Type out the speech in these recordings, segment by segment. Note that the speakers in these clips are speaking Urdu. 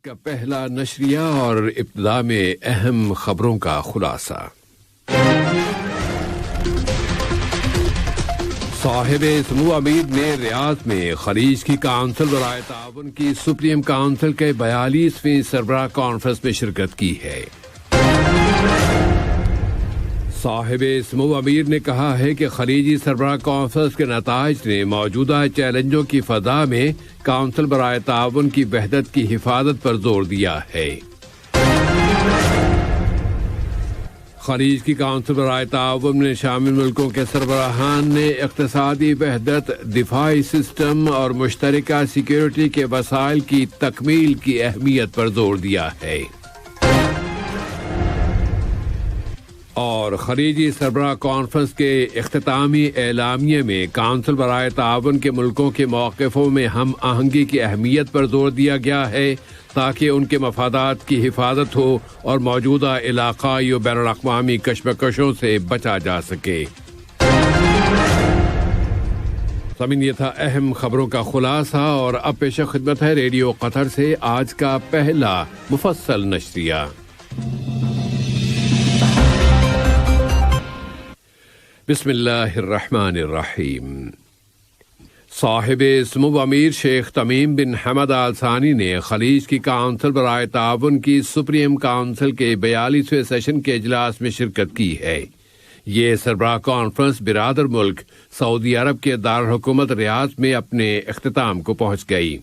کا پہلا نشریہ اور ابتدا میں اہم خبروں کا خلاصہ۔ صاحب سمو امیر نے ریاض میں خلیج کی کونسل برائے تعاون کی سپریم کونسل کے 42ویں سربراہ کانفرنس میں شرکت کی ہے۔ صاحب سمو امیر نے کہا ہے کہ خلیجی سربراہ کانفرنس کے نتائج نے موجودہ چیلنجوں کی فضا میں کونسل برائے تعاون کی وحدت کی حفاظت پر زور دیا ہے۔ خلیج کی کونسل برائے تعاون میں شامل ملکوں کے سربراہان نے اقتصادی وحدت، دفاعی سسٹم اور مشترکہ سیکیورٹی کے وسائل کی تکمیل کی اہمیت پر زور دیا ہے۔ اور خلیجی سربراہ کانفرنس کے اختتامی اعلامیے میں کونسل برائے تعاون کے ملکوں کے موقفوں میں ہم آہنگی کی اہمیت پر زور دیا گیا ہے تاکہ ان کے مفادات کی حفاظت ہو اور موجودہ علاقائی و بین الاقوامی کشمکشوں سے بچا جا سکے۔ سامعین، یہ تھا اہم خبروں کا خلاصہ اور اب پیش خدمت ہے ریڈیو قطر سے آج کا پہلا مفصل نشریہ۔ بسم اللہ الرحمن الرحیم۔ صاحب سمو امیر شیخ تمیم بن حمد آل ثانی نے خلیج کی کونسل برائے تعاون کی سپریم کونسل کے 42ویں سیشن کے اجلاس میں شرکت کی ہے۔ یہ سربراہ کانفرنس برادر ملک سعودی عرب کے دارالحکومت ریاض میں اپنے اختتام کو پہنچ گئی۔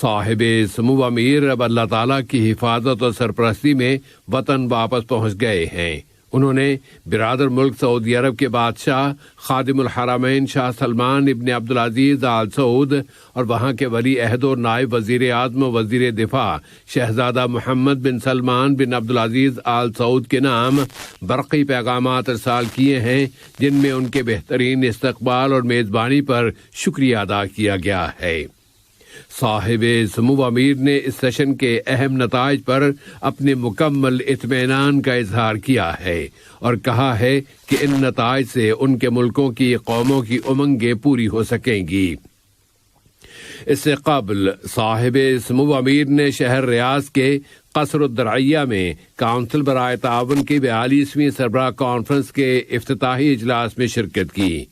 صاحب سمو امیر اب اللہ تعالیٰ کی حفاظت اور سرپرستی میں وطن واپس پہنچ گئے ہیں۔ انہوں نے برادر ملک سعودی عرب کے بادشاہ خادم الحرمین شاہ سلمان ابن عبدالعزیز آل سعود اور وہاں کے ولی عہد و نائب وزیر اعظم و وزیر دفاع شہزادہ محمد بن سلمان بن عبدالعزیز آل سعود کے نام برقی پیغامات ارسال کیے ہیں، جن میں ان کے بہترین استقبال اور میزبانی پر شکریہ ادا کیا گیا ہے۔ صاحب سمو امیر نے اس سیشن کے اہم نتائج پر اپنے مکمل اطمینان کا اظہار کیا ہے اور کہا ہے کہ ان نتائج سے ان کے ملکوں کی قوموں کی امنگیں پوری ہو سکیں گی۔ اس سے قبل صاحب سمو امیر نے شہر ریاض کے قصر الدرعیہ میں کونسل برائے تعاون کی 42ویں سربراہ کانفرنس کے افتتاحی اجلاس میں شرکت کی۔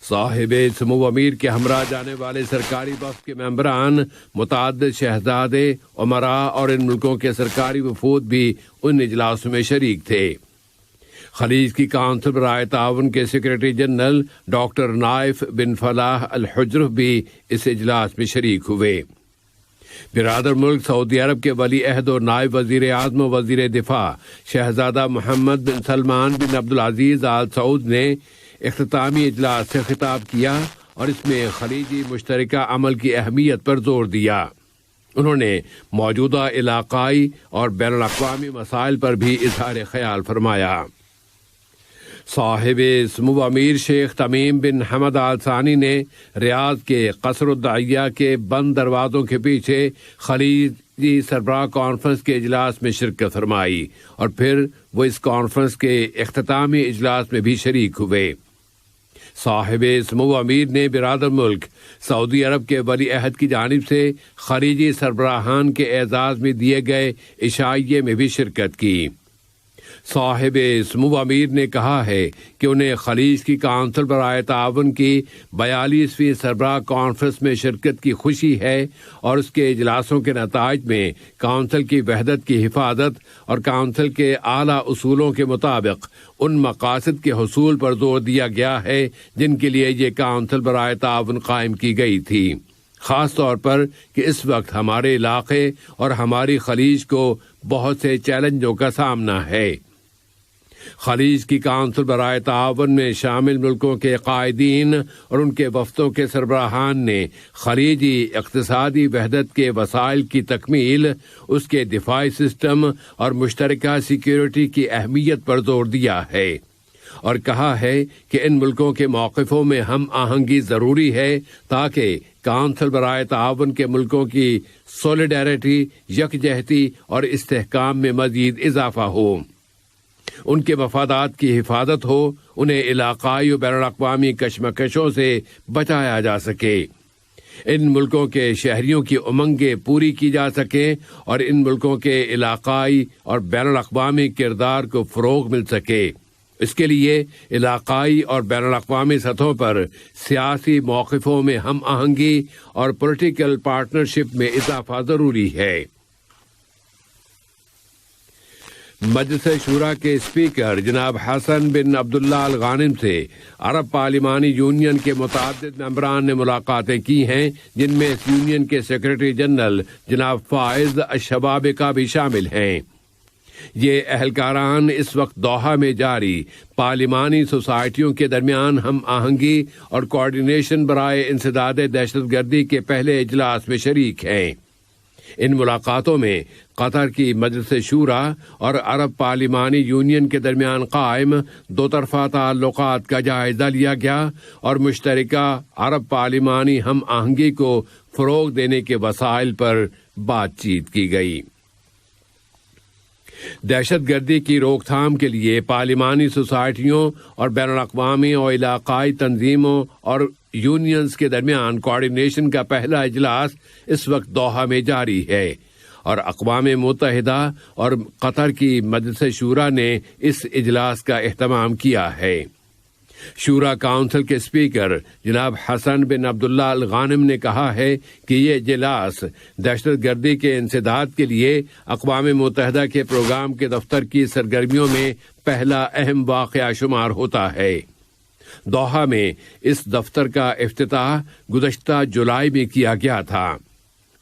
صاحب سمو امیر کے ہمراہ جانے والے سرکاری وفد کے ممبران، متعدد شہزادے، امراء اور ان ملکوں کے سرکاری وفود بھی ان اجلاسوں میں شریک تھے۔ خلیج کی کونسل برائے تعاون کے سیکرٹری جنرل ڈاکٹر نائف بن فلاح الحجر بھی اس اجلاس میں شریک ہوئے۔ برادر ملک سعودی عرب کے ولی عہد و نائب وزیر اعظم و وزیر دفاع شہزادہ محمد بن سلمان بن عبدالعزیز آل سعود نے اختتامی اجلاس سے خطاب کیا اور اس میں خلیجی مشترکہ عمل کی اہمیت پر زور دیا۔ انہوں نے موجودہ علاقائی اور بین الاقوامی مسائل پر بھی اظہار خیال فرمایا۔ صاحب سمو امیر شیخ تمیم بن حمد آل ثانی نے ریاض کے قصر الدعیہ کے بند دروازوں کے پیچھے خلیجی سربراہ کانفرنس کے اجلاس میں شرکت فرمائی اور پھر وہ اس کانفرنس کے اختتامی اجلاس میں بھی شریک ہوئے۔ صاحب سمو امیر نے برادر ملک سعودی عرب کے ولی عہد کی جانب سے خلیجی سربراہان کے اعزاز میں دیے گئے عشائیے میں بھی شرکت کی۔ صاحب سمو امیر نے کہا ہے کہ انہیں خلیج کی کونسل برائے تعاون کی 42ویں سربراہ کانفرنس میں شرکت کی خوشی ہے اور اس کے اجلاسوں کے نتائج میں کونسل کی وحدت کی حفاظت اور کونسل کے اعلیٰ اصولوں کے مطابق ان مقاصد کے حصول پر زور دیا گیا ہے جن کے لیے یہ کونسل برائے تعاون قائم کی گئی تھی، خاص طور پر کہ اس وقت ہمارے علاقے اور ہماری خلیج کو بہت سے چیلنجوں کا سامنا ہے۔ خلیج کی کونسل برائے تعاون میں شامل ملکوں کے قائدین اور ان کے وفدوں کے سربراہان نے خلیجی اقتصادی وحدت کے وسائل کی تکمیل، اس کے دفاعی سسٹم اور مشترکہ سیکیورٹی کی اہمیت پر زور دیا ہے اور کہا ہے کہ ان ملکوں کے موقفوں میں ہم آہنگی ضروری ہے تاکہ کونسل برائے تعاون کے ملکوں کی سولیڈیرٹی، یکجہتی اور استحکام میں مزید اضافہ ہو، ان کے مفادات کی حفاظت ہو، انہیں علاقائی و بین الاقوامی کشمکشوں سے بچایا جا سکے۔ ان ملکوں کے شہریوں کی امنگیں پوری کی جا سکیں اور ان ملکوں کے علاقائی اور بین الاقوامی کردار کو فروغ مل سکے۔ اس کے لیے علاقائی اور بین الاقوامی سطحوں پر سیاسی موقفوں میں ہم آہنگی اور پولیٹیکل پارٹنرشپ میں اضافہ ضروری ہے۔ مجلس شورا کے اسپیکر جناب حسن بن عبداللہ الغانم سے عرب پارلیمانی یونین کے متعدد ممبران نے ملاقاتیں کی ہیں، جن میں اس یونین کے سیکرٹری جنرل جناب فائز الشبابکہ بھی شامل ہیں۔ یہ اہلکاران اس وقت دوحہ میں جاری پارلیمانی سوسائٹیوں کے درمیان ہم آہنگی اور کوارڈینیشن برائے انسداد دہشت گردی کے پہلے اجلاس میں شریک ہیں۔ ان ملاقاتوں میں قطر کی مجلس شورا اور عرب پارلیمانی یونین کے درمیان قائم دو طرفہ تعلقات کا جائزہ لیا گیا اور مشترکہ عرب پارلیمانی ہم آہنگی کو فروغ دینے کے وسائل پر بات چیت کی گئی۔ دہشت گردی کی روک تھام کے لیے پارلیمانی سوسائٹیوں اور بین الاقوامی اور علاقائی تنظیموں اور یونینز کے درمیان کوارڈینیشن کا پہلا اجلاس اس وقت دوحہ میں جاری ہے اور اقوام متحدہ اور قطر کی مجلس شورا نے اس اجلاس کا اہتمام کیا ہے۔ شورا کونسل کے اسپیکر جناب حسن بن عبداللہ الغانم نے کہا ہے کہ یہ اجلاس دہشت گردی کے انسداد کے لیے اقوام متحدہ کے پروگرام کے دفتر کی سرگرمیوں میں پہلا اہم واقعہ شمار ہوتا ہے۔ دوحہ میں اس دفتر کا افتتاح گزشتہ جولائی میں کیا گیا تھا۔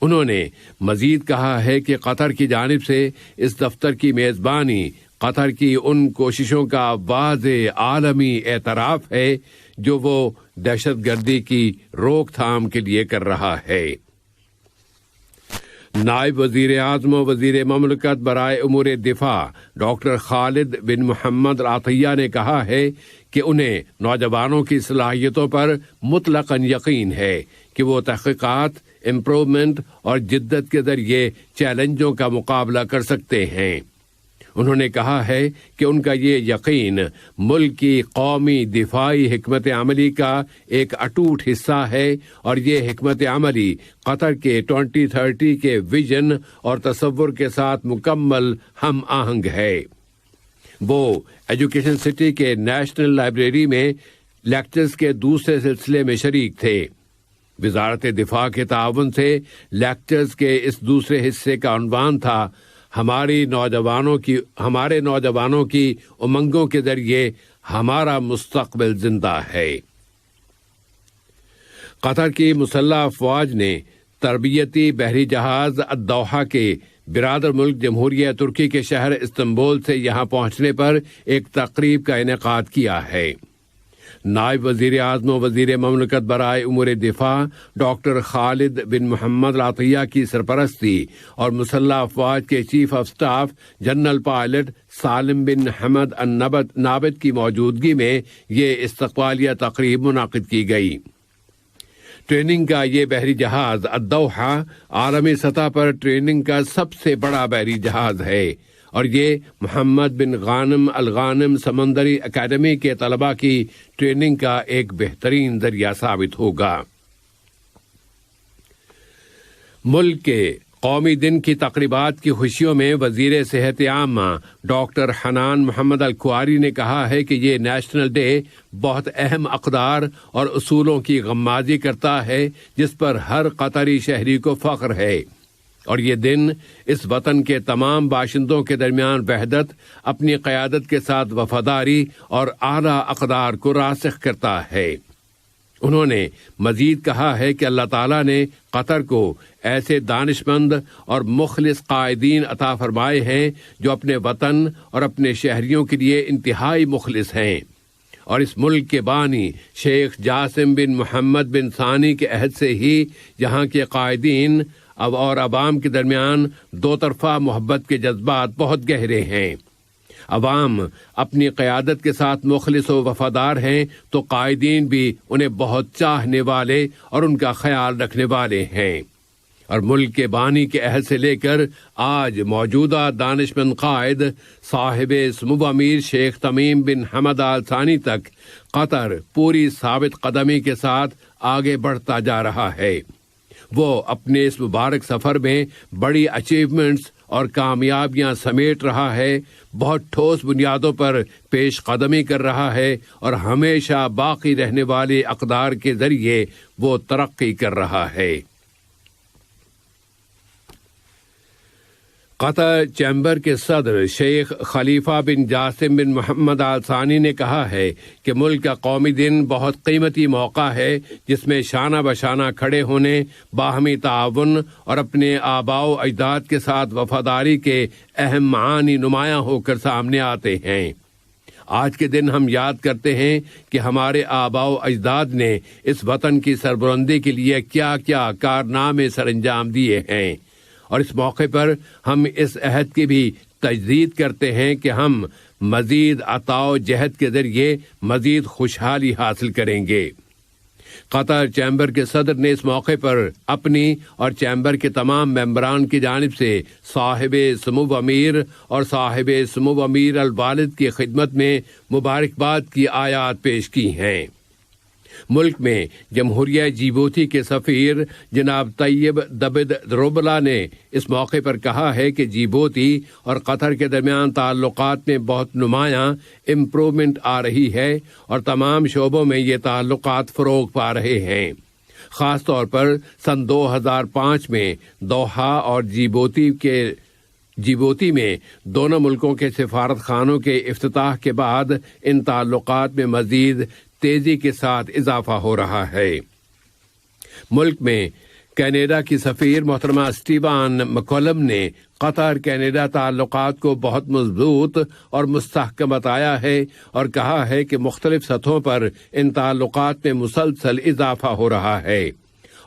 انہوں نے مزید کہا ہے کہ قطر کی جانب سے اس دفتر کی میزبانی قطر کی ان کوششوں کا واضح عالمی اعتراف ہے جو وہ دہشت گردی کی روک تھام کے لیے کر رہا ہے۔ نائب وزیر اعظم و وزیر مملکت برائے امور دفاع ڈاکٹر خالد بن محمد العطیہ نے کہا ہے کہ انہیں نوجوانوں کی صلاحیتوں پر مطلقاً یقین ہے کہ وہ تحقیقات، امپروومنٹ اور جدت کے ذریعے چیلنجوں کا مقابلہ کر سکتے ہیں۔ انہوں نے کہا ہے کہ ان کا یہ یقین ملک کی قومی دفاعی حکمت عملی کا ایک اٹوٹ حصہ ہے اور یہ حکمت عملی قطر کے 2030 کے ویژن اور تصور کے ساتھ مکمل ہم آہنگ ہے۔ وہ ایجوکیشن سٹی کے نیشنل لائبریری میں لیکچرز کے دوسرے سلسلے میں شریک تھے۔ وزارت دفاع کے تعاون سے لیکچرز کے اس دوسرے حصے کا عنوان تھا ہمارے نوجوانوں کی امنگوں کے ذریعے ہمارا مستقبل زندہ ہے۔ قطر کی مسلح افواج نے تربیتی بحری جہاز الدوحہ کے برادر ملک جمہوریہ ترکی کے شہر استنبول سے یہاں پہنچنے پر ایک تقریب کا انعقاد کیا ہے۔ نائب وزیر اعظم و وزیر مملکت برائے امور دفاع ڈاکٹر خالد بن محمد العطیہ کی سرپرستی اور مسلح افواج کے chief of staff general pilot Salem bin Hamad Al Nabet کی موجودگی میں یہ استقبالیہ تقریب منعقد کی گئی۔ ٹریننگ کا یہ بحری جہاز الدوحہ عالمی سطح پر ٹریننگ کا سب سے بڑا بحری جہاز ہے اور یہ محمد بن غانم الغانم سمندری اکیڈمی کے طلباء کی ٹریننگ کا ایک بہترین ذریعہ ثابت ہوگا۔ ملک کے قومی دن کی تقریبات کی خوشیوں میں وزیر صحت عامہ ڈاکٹر حنان محمد الکواری نے کہا ہے کہ یہ نیشنل ڈے بہت اہم اقدار اور اصولوں کی غمازی کرتا ہے جس پر ہر قطری شہری کو فخر ہے، اور یہ دن اس وطن کے تمام باشندوں کے درمیان وحدت، اپنی قیادت کے ساتھ وفاداری اور اعلیٰ اقدار کو راسخ کرتا ہے۔ انہوں نے مزید کہا ہے کہ اللہ تعالیٰ نے قطر کو ایسے دانشمند اور مخلص قائدین عطا فرمائے ہیں جو اپنے وطن اور اپنے شہریوں کے لیے انتہائی مخلص ہیں، اور اس ملک کے بانی شیخ جاسم بن محمد بن ثانی کے عہد سے ہی یہاں کے قائدین اور عوام کے درمیان دو طرفہ محبت کے جذبات بہت گہرے ہیں۔ عوام اپنی قیادت کے ساتھ مخلص و وفادار ہیں تو قائدین بھی انہیں بہت چاہنے والے اور ان کا خیال رکھنے والے ہیں، اور ملک کے بانی کے عہد سے لے کر آج موجودہ دانشمند قائد صاحب سمو امیر شیخ تمیم بن حمد آل ثانی تک قطر پوری ثابت قدمی کے ساتھ آگے بڑھتا جا رہا ہے۔ وہ اپنے اس مبارک سفر میں بڑی اچیومنٹس اور کامیابیاں سمیٹ رہا ہے، بہت ٹھوس بنیادوں پر پیش قدمی کر رہا ہے اور ہمیشہ باقی رہنے والے اقدار کے ذریعے وہ ترقی کر رہا ہے۔ قطر چیمبر کے صدر شیخ خلیفہ بن جاسم بن محمد آل ثانی نے کہا ہے کہ ملک کا قومی دن بہت قیمتی موقع ہے جس میں شانہ بشانہ کھڑے ہونے، باہمی تعاون اور اپنے آباء و اجداد کے ساتھ وفاداری کے اہم معانی نمایاں ہو کر سامنے آتے ہیں۔ آج کے دن ہم یاد کرتے ہیں کہ ہمارے آباء و اجداد نے اس وطن کی سربلندی کے لیے کیا کیا کارنامے سر انجام دیے ہیں، اور اس موقع پر ہم اس عہد کی بھی تجدید کرتے ہیں کہ ہم مزید عطا و جہد کے ذریعے مزید خوشحالی حاصل کریں گے۔ قطر چیمبر کے صدر نے اس موقع پر اپنی اور چیمبر کے تمام ممبران کی جانب سے صاحب سمو امیر اور صاحب سمو امیر الوالد کی خدمت میں مبارکباد کی آیات پیش کی ہیں۔ ملک میں جمہوریہ جیبوتی کے سفیر جناب طیب دبد دروبلا نے اس موقع پر کہا ہے کہ جیبوتی اور قطر کے درمیان تعلقات میں بہت نمایاں امپرومنٹ آ رہی ہے اور تمام شعبوں میں یہ تعلقات فروغ پا رہے ہیں۔ خاص طور پر سن 2005 میں دوحہ اور جیبوتی میں دونوں ملکوں کے سفارت خانوں کے افتتاح کے بعد ان تعلقات میں مزید تیزی کے ساتھ اضافہ ہو رہا ہے۔ ملک میں کینیڈا کی سفیر محترمہ اسٹیوان مکولم نے قطر کینیڈا تعلقات کو بہت مضبوط اور مستحکم بتایا ہے اور کہا ہے کہ مختلف سطحوں پر ان تعلقات میں مسلسل اضافہ ہو رہا ہے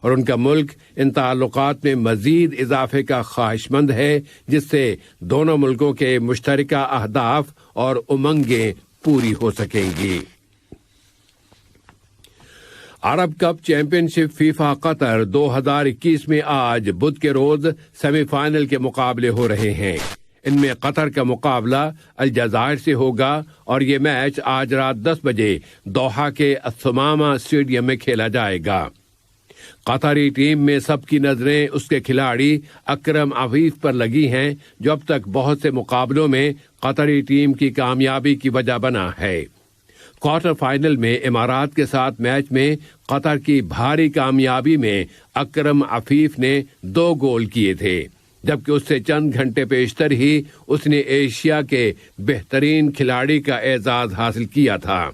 اور ان کا ملک ان تعلقات میں مزید اضافے کا خواہش مند ہے، جس سے دونوں ملکوں کے مشترکہ اہداف اور امنگیں پوری ہو سکیں گی۔ عرب کپ چیمپئن شپ فیفا قطر 2021 میں آج بدھ کے روز سیمی فائنل کے مقابلے ہو رہے ہیں۔ ان میں قطر کا مقابلہ الجزائر سے ہوگا اور یہ میچ آج رات 10 بجے دوحہ کے الثمامہ اسٹیڈیم میں کھیلا جائے گا۔ قطری ٹیم میں سب کی نظریں اس کے کھلاڑی اکرم عفیف پر لگی ہیں، جو اب تک بہت سے مقابلوں میں قطری ٹیم کی کامیابی کی وجہ بنا ہے۔ کوارٹر فائنل میں امارات کے ساتھ میچ میں قطر کی بھاری کامیابی میں اکرم عفیف نے 2 گول کیے تھے، جبکہ اس سے چند گھنٹے پیشتر ہی اس نے ایشیا کے بہترین کھلاڑی کا اعزاز حاصل کیا تھا۔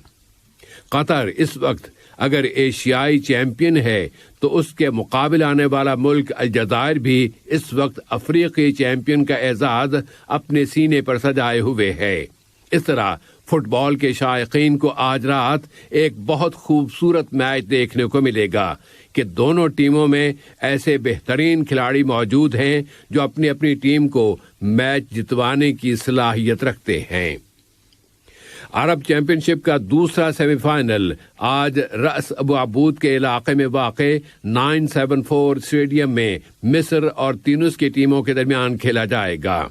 قطر اس وقت اگر ایشیائی چیمپئن ہے تو اس کے مقابل آنے والا ملک الجزائر بھی اس وقت افریقی چیمپئن کا اعزاز اپنے سینے پر سجائے ہوئے ہے۔ اس طرح فٹ بال کے شائقین کو آج رات ایک بہت خوبصورت میچ دیکھنے کو ملے گا کہ دونوں ٹیموں میں ایسے بہترین کھلاڑی موجود ہیں جو اپنی اپنی ٹیم کو میچ جتوانے کی صلاحیت رکھتے ہیں۔ عرب چیمپئن شپ کا دوسرا سیمی فائنل آج رأس ابو عبود کے علاقے میں واقع 974 اسٹیڈیم میں مصر اور تیونس کی ٹیموں کے درمیان کھیلا جائے گا۔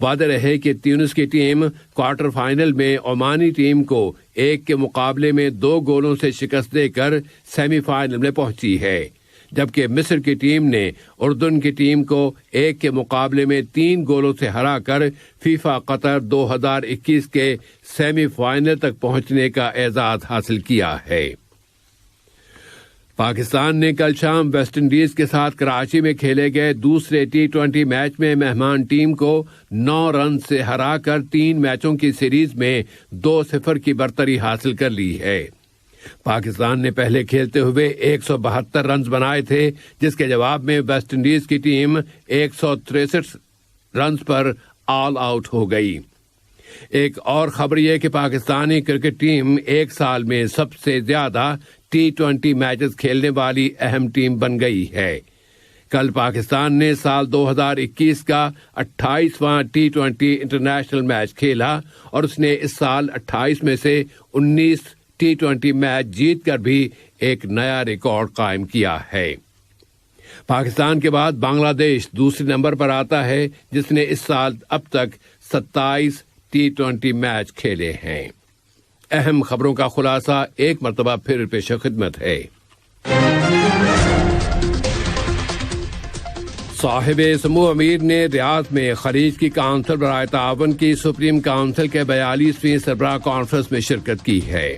واضح رہے کہ تیونس کی ٹیم کوارٹر فائنل میں عمانی ٹیم کو 1 کے مقابلے میں 2 گولوں سے شکست دے کر سیمی فائنل میں پہنچی ہے، جبکہ مصر کی ٹیم نے اردن کی ٹیم کو 1 کے مقابلے میں 3 گولوں سے ہرا کر فیفا قطر 2021 کے سیمی فائنل تک پہنچنے کا اعزاز حاصل کیا ہے۔ پاکستان نے کل شام ویسٹ انڈیز کے ساتھ کراچی میں کھیلے گئے دوسرے T20 میچ میں مہمان ٹیم کو 9 رن سے ہرا کر 3 میچوں کی سیریز میں 2-0 کی برتری حاصل کر لی ہے۔ پاکستان نے پہلے کھیلتے ہوئے 172 رنز بنائے تھے، جس کے جواب میں ویسٹ انڈیز کی ٹیم 163 رنز پر آل آؤٹ ہو گئی۔ ایک اور خبر یہ کہ پاکستانی کرکٹ ٹیم 1 سال میں سب سے زیادہ T20 میچز کھیلنے والی اہم ٹیم بن گئی ہے۔ کل پاکستان نے سال 2021 کا 28واں T20 انٹرنیشنل میچ کھیلا اور اس نے اس سال 28 میں سے 19 T20 میچ جیت کر بھی ایک نیا ریکارڈ قائم کیا ہے۔ پاکستان کے بعد بنگلہ دیش دوسرے نمبر پر آتا ہے، جس نے اس سال اب تک 27 T20 میچ کھیلے ہیں۔ اہم خبروں کا خلاصہ ایک مرتبہ پھر پیش خدمت ہے۔ صاحب سمو امیر نے ریاض میں خلیج کی کونسل برائے تعاون کی سپریم کونسل کے 42ویں سربراہ کانفرنس میں شرکت کی ہے۔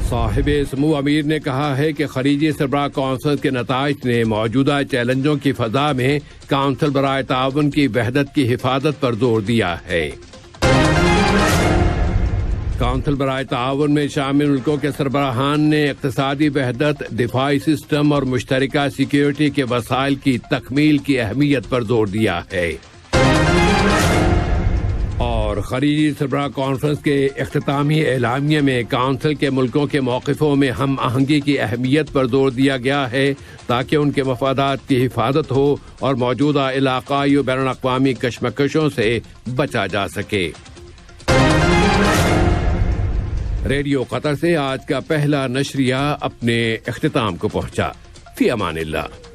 صاحب سمو امیر نے کہا ہے کہ خلیجی سربراہ کونسل کے نتائج نے موجودہ چیلنجوں کی فضا میں کونسل برائے تعاون کی وحدت کی حفاظت پر زور دیا ہے۔ کونسل برائے تعاون میں شامل ملکوں کے سربراہان نے اقتصادی وحدت، دفاعی سسٹم اور مشترکہ سیکیورٹی کے وسائل کی تکمیل کی اہمیت پر زور دیا ہے۔ اور خلیجی سربراہ کانفرنس کے اختتامی اعلامیہ میں کونسل کے ملکوں کے موقفوں میں ہم آہنگی کی اہمیت پر زور دیا گیا ہے تاکہ ان کے مفادات کی حفاظت ہو اور موجودہ علاقائی و بین الاقوامی کشمکشوں سے بچا جا سکے۔ ریڈیو قطر سے آج کا پہلا نشریہ اپنے اختتام کو پہنچا۔ فی امان اللہ۔